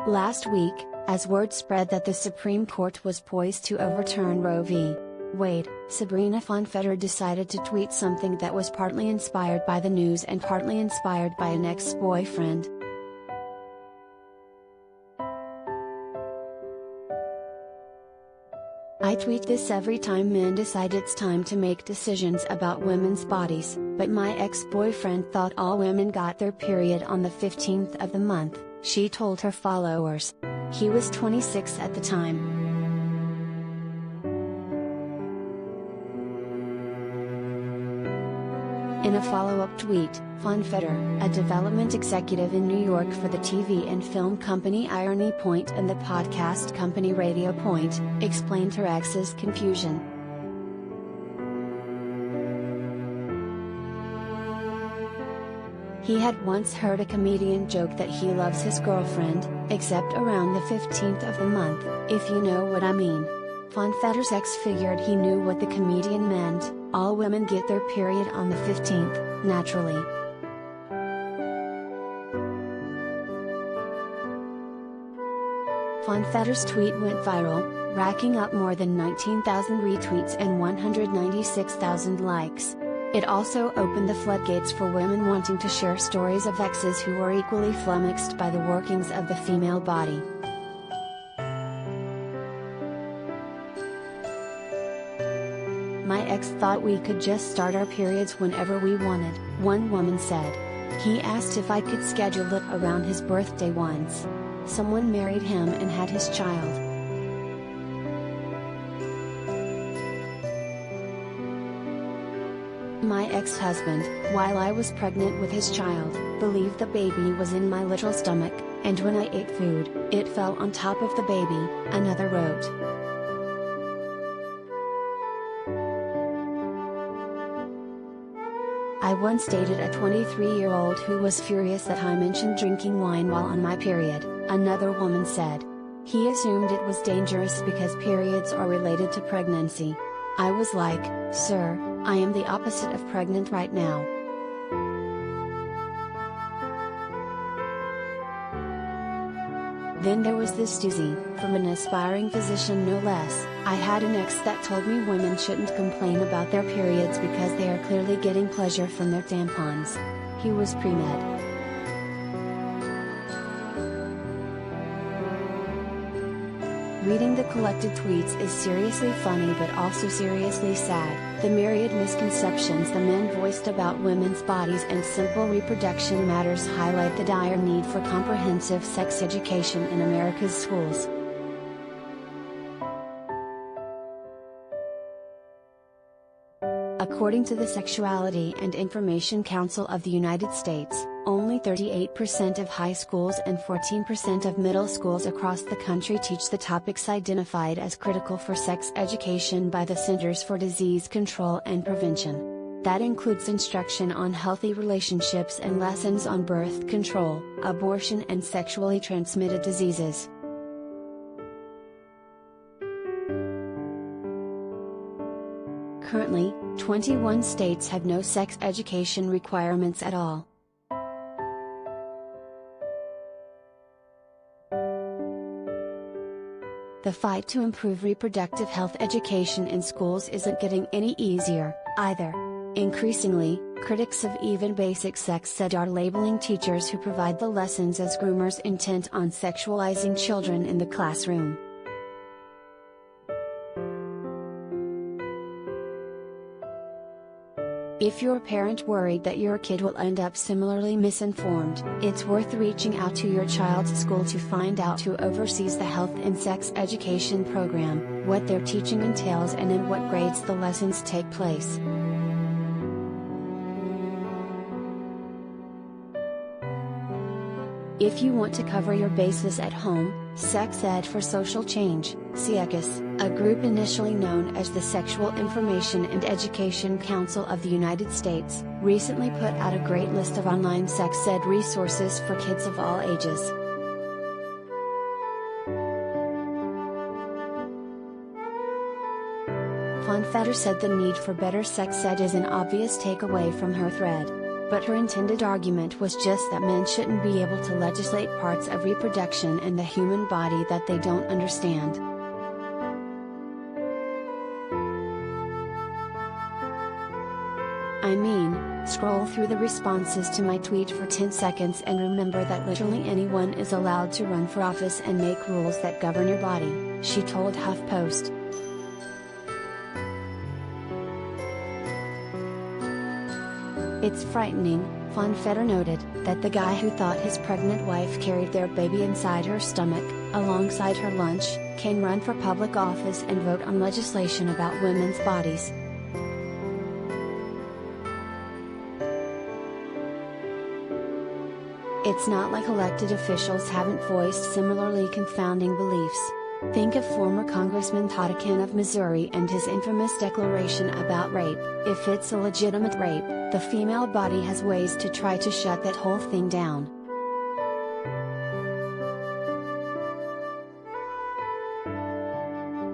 Last week, as word spread that the Supreme Court was poised to overturn Roe v. Wade, Sabrina Fonfeder decided to tweet something that was partly inspired by the news and partly inspired by an ex-boyfriend. I tweet this every time men decide it's time to make decisions about women's bodies, but my ex-boyfriend thought all women got their period on the 15th of the month, she told her followers. He was 26 at the time. In a follow-up tweet, Fonfeder, a development executive in New York for the TV and film company Irony Point and the podcast company Radio Point, explained her ex's confusion. He had once heard a comedian joke that he loves his girlfriend, except around the 15th of the month, if you know what I mean. Fonfeder's ex figured he knew what the comedian meant. All women get their period on the 15th, naturally. Fonfeder's tweet went viral, racking up more than 19,000 retweets and 196,000 likes. It also opened the floodgates for women wanting to share stories of exes who were equally flummoxed by the workings of the female body. My ex thought we could just start our periods whenever we wanted, one woman said. He asked if I could schedule it around his birthday once. Someone married him and had his child. My ex-husband, while I was pregnant with his child, believed the baby was in my little stomach, and when I ate food, it fell on top of the baby, another wrote. I once dated a 23-year-old who was furious that I mentioned drinking wine while on my period, another woman said. He assumed it was dangerous because periods are related to pregnancy. I was like, sir, I am the opposite of pregnant right now. Then there was this doozy, from an aspiring physician no less. I had an ex that told me women shouldn't complain about their periods because they are clearly getting pleasure from their tampons. He was pre-med. Reading the collected tweets is seriously funny but also seriously sad. The myriad misconceptions the men voiced about women's bodies and simple reproduction matters highlight the dire need for comprehensive sex education in America's schools. According to the Sexuality and Information Council of the United States, only 38% of high schools and 14% of middle schools across the country teach the topics identified as critical for sex education by the Centers for Disease Control and Prevention. That includes instruction on healthy relationships and lessons on birth control, abortion and sexually transmitted diseases. Currently, 21 states have no sex education requirements at all. The fight to improve reproductive health education in schools isn't getting any easier, either. Increasingly, critics of even basic sex ed are labeling teachers who provide the lessons as groomers intent on sexualizing children in the classroom. If you're a parent worried that your kid will end up similarly misinformed, it's worth reaching out to your child's school to find out who oversees the health and sex education program, what their teaching entails and in what grades the lessons take place. If you want to cover your bases at home, Sex Ed for Social Change, SECUS, a group initially known as the Sexual Information and Education Council of the United States, recently put out a great list of online sex ed resources for kids of all ages. Fonfeder said the need for better sex ed is an obvious takeaway from her thread. But her intended argument was just that men shouldn't be able to legislate parts of reproduction in the human body that they don't understand. I mean, scroll through the responses to my tweet for 10 seconds and remember that literally anyone is allowed to run for office and make rules that govern your body, she told HuffPost. It's frightening, Fonfeder noted, that the guy who thought his pregnant wife carried their baby inside her stomach, alongside her lunch, can run for public office and vote on legislation about women's bodies. It's not like elected officials haven't voiced similarly confounding beliefs. Think of former Congressman Todd Kane of Missouri and his infamous declaration about rape. If it's a legitimate rape, the female body has ways to try to shut that whole thing down.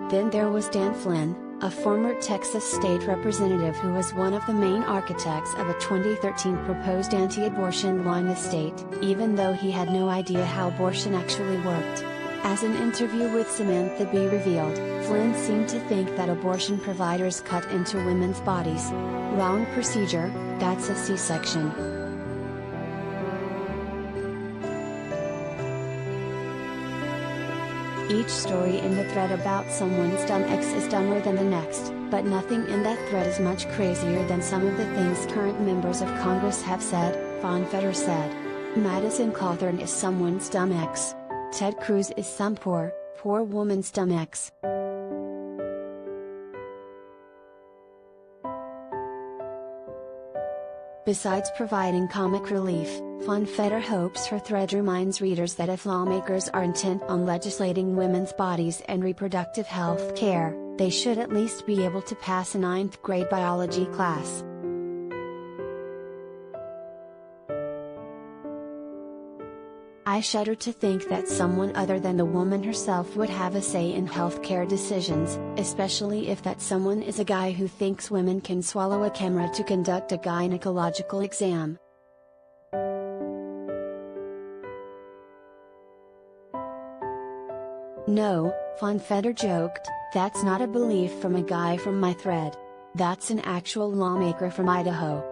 Then there was Dan Flynn, a former Texas state representative who was one of the main architects of a 2013 proposed anti-abortion law in the state, even though he had no idea how abortion actually worked. As an interview with Samantha Bee revealed, Flynn seemed to think that abortion providers cut into women's bodies. Wrong procedure, that's a C-section. Each story in the thread about someone's dumb ex is dumber than the next, but nothing in that thread is much crazier than some of the things current members of Congress have said, Fonfeder said. Madison Cawthorn is someone's dumb ex. Ted Cruz is some poor woman's dumb ex. Besides providing comic relief, Fonfeder hopes her thread reminds readers that if lawmakers are intent on legislating women's bodies and reproductive health care, they should at least be able to pass a 9th grade biology class. I shudder to think that someone other than the woman herself would have a say in healthcare decisions, especially if that someone is a guy who thinks women can swallow a camera to conduct a gynecological exam. No, Fonfeder joked, that's not a belief from a guy from my thread. That's an actual lawmaker from Idaho.